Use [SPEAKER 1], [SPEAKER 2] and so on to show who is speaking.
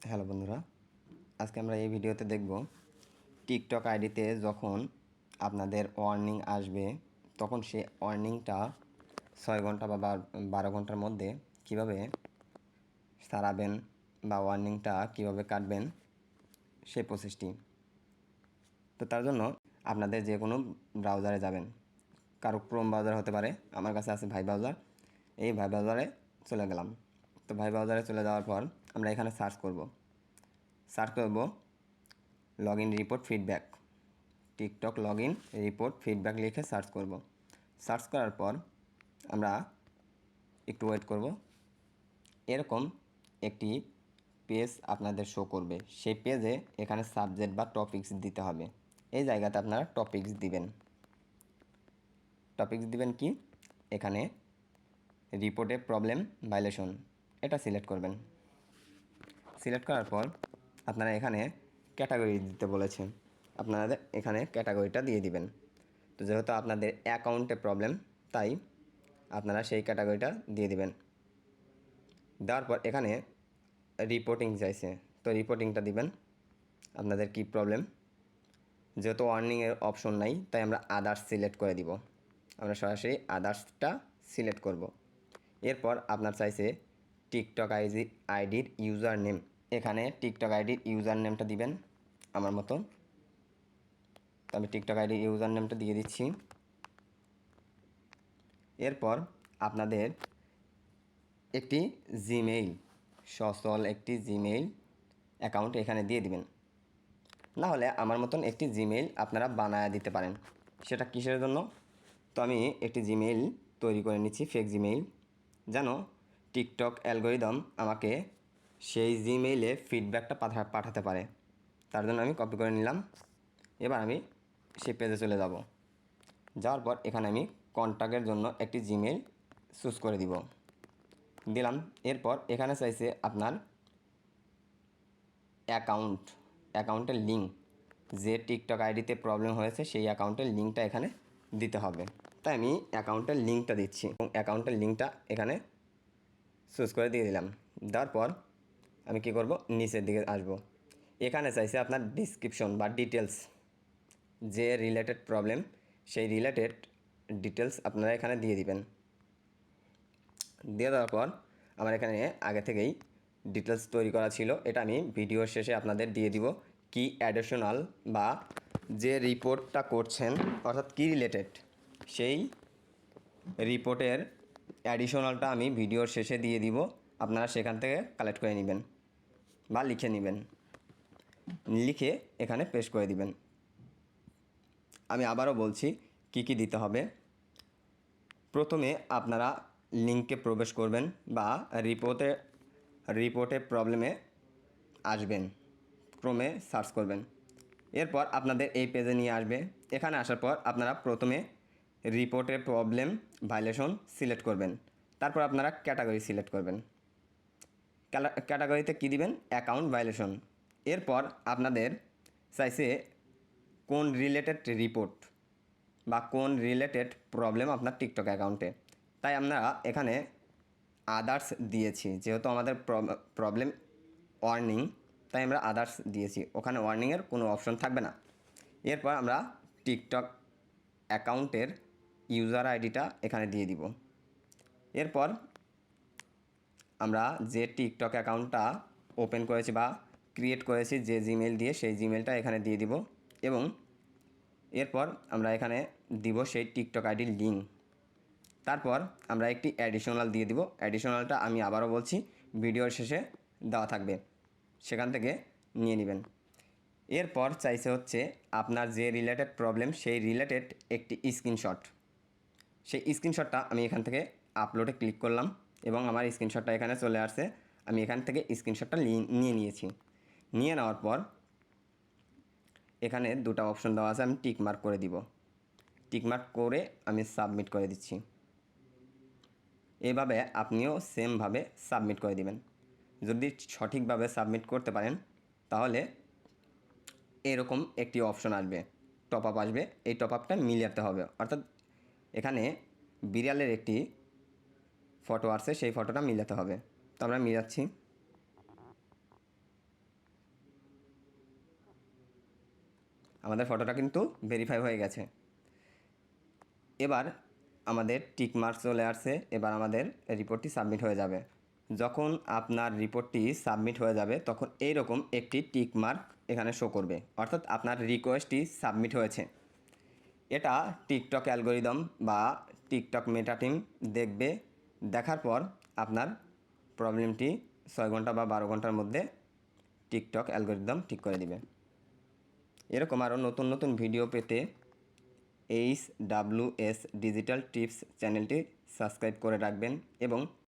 [SPEAKER 1] Hello বন্ধুরা, আজকে আমরা এই ভিডিওতে দেখব টিকটক আইডিতে যখন আপনাদের ওয়ার্নিং আসবে তখন সেই ওয়ার্নিংটা 6 ঘন্টা বা 12 ঘন্টার মধ্যে কিভাবে সারাবেন বা ওয়ার্নিংটা কিভাবে কাটবেন সেই প্রসেসটি। তো তার জন্য আপনাদের যে কোনো ব্রাউজারে যাবেন, কারো ক্রোম ব্রাউজার হতে পারে, আমার কাছে আছে ভাই ব্রাউজার। এই ভাই ব্রাউজারে চলে গেলাম। তো ভাই ব্রাউজারে চলে যাওয়ার পর আমরা এখানে সার্চ করব log in report feedback, TikTok log in report feedback লিখে সার্চ করব। সার্চ করার পর আমরা একটু ওয়েট করব। এরকম একটি পেজ আপনাদের শো করবে। সেই পেজে এখানে সাবজেক্ট বা টপিকস দিতে হবে। এই জায়গাতে আপনারা টপিকস দিবেন। টপিকস দিবেন কি, এখানে রিপোর্টে প্রবলেম ভায়োলেশন, এটা সিলেক্ট করবেন। সিলেক্ট করার পর আপনারা এখানে ক্যাটাগরি দিতে বলেছেন, আপনারা এখানে ক্যাটাগরিটা দিয়ে দিবেন। তো যেহেতু আপনাদের অ্যাকাউন্টে প্রবলেম, তাই আপনারা সেই ক্যাটাগরিটা দিয়ে দিবেন। দেওয়ার পর এখানে রিপোর্টিং চাইছে, তো রিপোর্টিংটা দিবেন আপনাদের কি প্রবলেম। যেহেতু ওয়ার্নিংয়ের অপশন নাই, তাই আমরা আদার্স সিলেক্ট করে দিব। আমরা সরাসরি আদার্সটা সিলেক্ট করব। এরপর আপনার চাইছে টিকটক আইডির ইউজার নেম। এখানে টিকটক আইডির ইউজার নেমটা দিবেন আমার মতো। তো আমি টিকটক আইডির ইউজার নেমটা দিয়ে দিচ্ছি। এরপর আপনাদের একটি জিমেইল, সচল একটি জিমেইল অ্যাকাউন্ট এখানে দিয়ে দিবেন। না হলে আমার মতন একটি জিমেইল আপনারা বানায় দিতে পারেন। সেটা কিসের জন্য? তো আমি একটি জিমেইল তৈরি করে নিচ্ছি, ফেক জিমেইল, যেন টিকটক অ্যালগোরিদম আমাকে সেই জিমেইলে ফিডব্যাকটা পাঠাতে পারে। তার জন্য আমি কপি করে নিলাম। এবার আমি সেই পেজে চলে যাব। যাওয়ার পর এখানে আমি কন্ট্যাক্টের জন্য একটি জিমেইল চুজ করে দিলাম। এরপর এখানে চাইছে আপনার অ্যাকাউন্টের লিঙ্ক, যে টিকটক আইডিতে প্রবলেম হয়েছে সেই অ্যাকাউন্টের লিঙ্কটা এখানে দিতে হবে। তাই আমি অ্যাকাউন্টের লিঙ্কটা দিচ্ছি এবং অ্যাকাউন্টের লিঙ্কটা এখানে চুজ করে দিয়ে দিলাম। দেওয়ার পর আমি কি করব, নিচের দিকে আসব। এখানে চাইছে আপনার ডিসক্রিপশন বা ডিটেলস, যে রিলেটেড প্রবলেম সেই রিলেটেড ডিটেলস আপনারা এখানে দিয়ে দিবেন। দিয়ে দেওয়ার পর আমার এখানে আগে থেকেই ডিটেলস তৈরি করা ছিল, এটা আমি ভিডিওর শেষে আপনাদের দিয়ে দিব। কি অ্যাডিশনাল বা যে রিপোর্টটা করছেন অর্থাৎ কি রিলেটেড, সেই রিপোর্টের অ্যাডিশনালটা আমি ভিডিওর শেষে দিয়ে দিব। আপনারা সেখান থেকে কালেক্ট করে নেবেন বা লিখে নেবেন, লিখে এখানে পেস্ট করে দিবেন। আমি আবারও বলছি কি কি দিতে হবে। প্রথমে আপনারা লিঙ্কে প্রবেশ করবেন বা রিপোর্টে প্রবলেমে আসবেন, ক্রমে সার্চ করবেন। এরপর আপনাদের এই পেজে নিয়ে আসবে। এখানে আসার পর আপনারা প্রথমে রিপোর্টের প্রবলেম ভায়োলেশন সিলেক্ট করবেন। তারপর আপনারা ক্যাটাগরি সিলেক্ট করবেন। ক্যাটাগরিতে কী দিবেন, অ্যাকাউন্ট ভায়োলেশন। এরপর আপনাদের চাইছে কোন রিলেটেড রিপোর্ট বা কোন রিলেটেড প্রবলেম আপনার টিকটক অ্যাকাউন্টে, তাই আমরা এখানে আদার্স দিয়েছি। যেহেতু আমাদের প্রবলেম ওয়ার্নিং, তাই আমরা আদার্স দিয়েছি, ওখানে ওয়ার্নিংয়ের কোনো অপশন থাকবে না। এরপর আমরা টিকটক অ্যাকাউন্টের ইউজার আইডিটা এখানে দিয়ে দিব। এরপর আমরা যে টিকটক অ্যাকাউন্টটা ওপেন করেছি বা ক্রিয়েট করেছি যে জিমেল দিয়ে, সেই জিমেলটা এখানে দিয়ে দিব এবং এরপর আমরা এখানে দিব সেই টিকটক আইডির লিঙ্ক। তারপর আমরা একটি অ্যাডিশনাল দিয়ে দিব। অ্যাডিশনালটা আমি আবারও বলছি, ভিডিওর শেষে দেওয়া থাকবে, সেখান থেকে নিয়ে নেবেন। এরপর চাইছে হচ্ছে আপনার যে রিলেটেড প্রবলেম সেই রিলেটেড একটি স্ক্রিনশট। সেই স্ক্রিনশটটা আমি এখান থেকে আপলোডে ক্লিক করলাম এবং আমার স্ক্রিনশটটা এখানে চলে আসছে। আমি এখান থেকে স্ক্রিনশটটা নিয়ে নিয়েছি। নিয়ে নেওয়ার পর এখানে দুটো অপশন দেওয়া আছে, আমি টিক মার্ক করে দিব। টিক মার্ক করে আমি সাবমিট করে দিচ্ছি। এভাবে আপনিও সেমভাবে সাবমিট করে দিবেন। যদি সঠিকভাবে সাবমিট করতে পারেন তাহলে এরকম একটি অপশন আসবে, টপ আপ আসবে। এই টপ আপটা মিলাতে হবে, অর্থাৎ এখানে বিড়ালের একটি ফটো আসছে, সেই ফটোটা মিলাতে হবে। তো আমরা মিলাচ্ছি। আমাদের ফটোটা কিন্তু ভেরিফাই হয়ে গেছে। এবার আমাদের টিক মার্ক চলে আসছে, এবার আমাদের রিপোর্টটি সাবমিট হয়ে যাবে। যখন আপনার রিপোর্টটি সাবমিট হয়ে যাবে তখন এইরকম একটি টিক মার্ক এখানে শো করবে, অর্থাৎ আপনার রিকোয়েস্টটি সাবমিট হয়েছে। এটা টিকটক অ্যালগোরিদম বা টিকটক মেটা টিম দেখবে, দেখার পর আপনার প্রবলেমটি 6 ঘন্টা বা 12 ঘন্টার মধ্যে টিকটক অ্যালগোরিদম ঠিক করে দিবে। এরকম আরও নতুন নতুন ভিডিও পেতে HWS ডিজিটাল টিপস চ্যানেলটি সাবস্ক্রাইব করে রাখবেন এবং